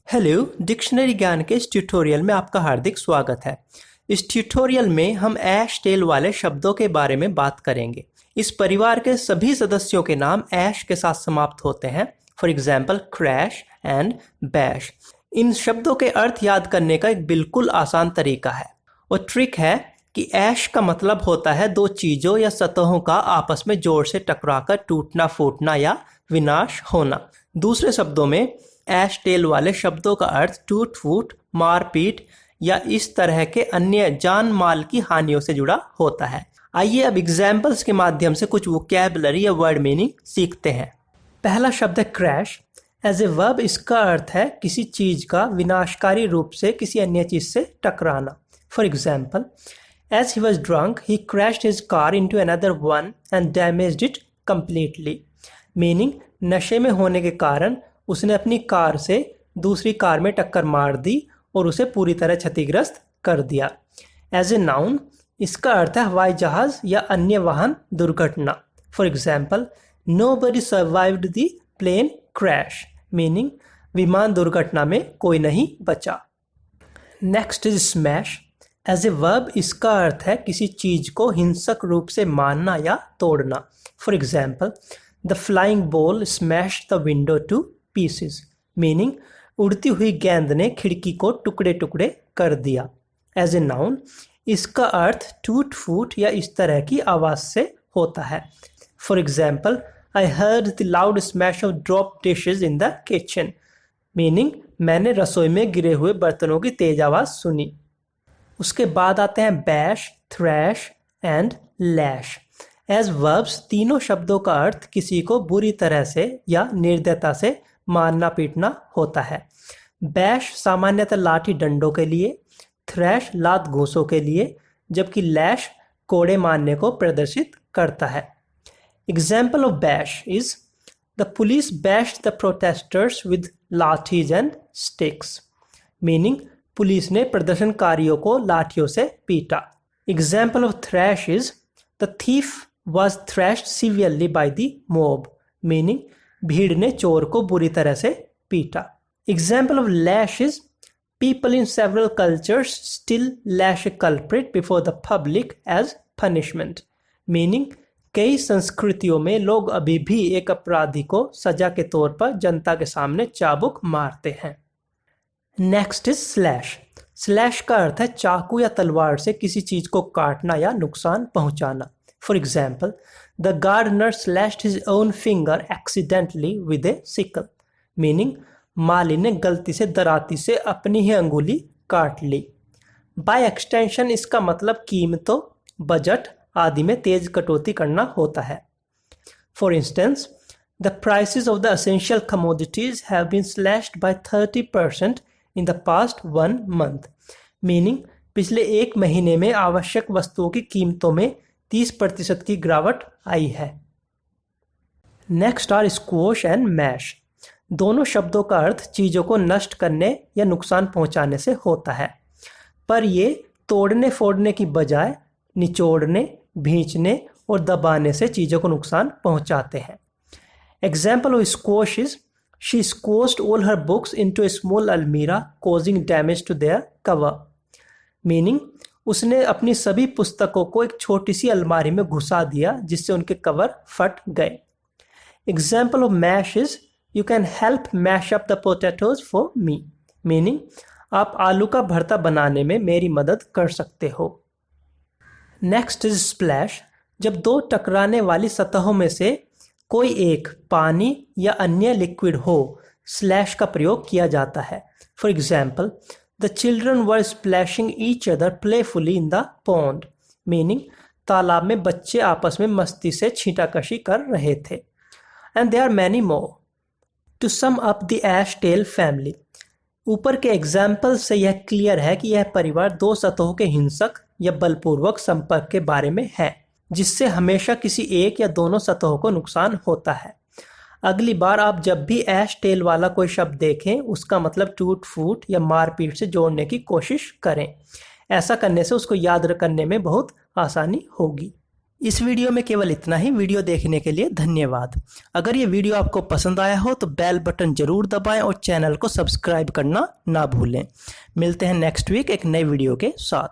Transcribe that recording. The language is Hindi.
हेलो, डिक्शनरी ज्ञान के इस ट्यूटोरियल में आपका हार्दिक स्वागत है। इस ट्यूटोरियल में हम ऐश टेल वाले शब्दों के बारे में बात करेंगे। इस परिवार के सभी सदस्यों के नाम ऐश के साथ समाप्त होते हैं। For example crash and bash. इन शब्दों के अर्थ याद करने का एक बिल्कुल आसान तरीका है। वो ट्रिक है कि ऐश का मतलब होता है दो चीज़ों या सतहों का आपस में जोर से टकराकर टूटना, फूटना या विनाश होना। दूसरे शब्दों में ऐश टेल वाले शब्दों का अर्थ टूट फूट, मारपीट या इस तरह के अन्य जान माल की हानियों से जुड़ा होता है। आइए अब एग्जाम्पल्स के माध्यम से कुछ वोकैबुलरी या वर्ड मीनिंग सीखते हैं। पहला शब्द है क्रैश। एज ए वर्ब इसका अर्थ है किसी चीज का विनाशकारी रूप से किसी अन्य चीज से टकराना। For example, as he was drunk he crashed his car into another one and damaged it completely. Meaning, नशे में होने के कारण उसने अपनी कार से दूसरी कार में टक्कर मार दी और उसे पूरी तरह क्षतिग्रस्त कर दिया। एज ए नाउन इसका अर्थ है हवाई जहाज या अन्य वाहन दुर्घटना। For example, nobody survived the plane crash. Meaning, विमान दुर्घटना में कोई नहीं बचा। Next is smash. As a verb इसका अर्थ है किसी चीज को हिंसक रूप से मारना या तोड़ना। For example, the flying ball smashed the window two pieces. Meaning, उड़ती हुई गेंद ने खिड़की को टुकड़े टुकड़े कर दिया। एज ए नाउन इसका अर्थ टूट फूट या इस तरह की आवाज से होता है। For example, I heard the loud smash of drop dishes in the kitchen. Meaning, मैंने रसोई में गिरे हुए बर्तनों की तेज आवाज सुनी। उसके बाद आते हैं bash, thrash and lash. As verbs तीनों शब्दों का अर्थ किसी को बुरी तरह से या निर्दयता से मारना पीटना होता है। बैश सामान्यतः लाठी डंडों के लिए, थ्रैश लात घूंसों के लिए, जबकि लैश कोड़े मारने को प्रदर्शित करता है। Example of bash is the police bashed the protesters with lathis and sticks. Meaning, police ने प्रदर्शनकारियों को लाठियों से पीटा। Example of thrash is the thief was thrashed severely by the mob. Meaning, भीड़ ने चोर को बुरी तरह से पीटा। Example of lash is people in several cultures still lash a culprit before the public as punishment. Meaning, कई संस्कृतियों में लोग अभी भी एक अपराधी को सजा के तौर पर जनता के सामने चाबुक मारते हैं। Next is slash. स्लैश का अर्थ है चाकू या तलवार से किसी चीज को काटना या नुकसान पहुंचाना। For example, the gardener slashed his own finger accidentally with a sickle. Meaning, माली ने गलती से दराती से अपनी ही अंगुली काट ली। बाय एक्सटेंशन इसका मतलब कीमतों, बजट आदि में तेज कटौती करना होता है। For instance, the prices of the essential commodities have been slashed by 30% in the past 1 month। Meaning, पिछले एक महीने में आवश्यक वस्तुओं की कीमतों में 30% की गिरावट आई है। Next are squash and mash. दोनों शब्दों का अर्थ चीज़ों को नष्ट करने या नुकसान पहुंचाने से होता है, पर ये तोड़ने फोड़ने की बजाय निचोड़ने, भींचने और दबाने से चीज़ों को नुकसान पहुंचाते हैं। Example of squash is she squashed all her books into a small almirah causing damage to their cover. Meaning, उसने अपनी सभी पुस्तकों को एक छोटी सी अलमारी में घुसा दिया जिससे उनके कवर फट गए। Example of mash is you can help mash up the potatoes for me. Meaning, आप आलू का भरता बनाने में मेरी मदद कर सकते हो। Next is splash. जब दो टकराने वाली सतहों में से कोई एक पानी या अन्य लिक्विड हो, स्लैश का प्रयोग किया जाता है। For example, The children were splashing each other playfully in the pond। Meaning, तालाब में बच्चे आपस में मस्ती से छींटाकशी कर रहे थे। And there are many more। To sum up the Ash Tail family। ऊपर के एग्जाम्पल से यह क्लियर है कि यह परिवार दो सतहों के हिंसक या बलपूर्वक संपर्क के बारे में है, जिससे हमेशा किसी एक या दोनों सतहों को नुकसान होता है। अगली बार आप जब भी ऐश टेल वाला कोई शब्द देखें, उसका मतलब टूट फूट या मारपीट से जोड़ने की कोशिश करें। ऐसा करने से उसको याद करने में बहुत आसानी होगी। इस वीडियो में केवल इतना ही। वीडियो देखने के लिए धन्यवाद। अगर ये वीडियो आपको पसंद आया हो तो बेल बटन जरूर दबाएं और चैनल को सब्सक्राइब करना ना भूलें। मिलते हैं नेक्स्ट वीक एक नए वीडियो के साथ।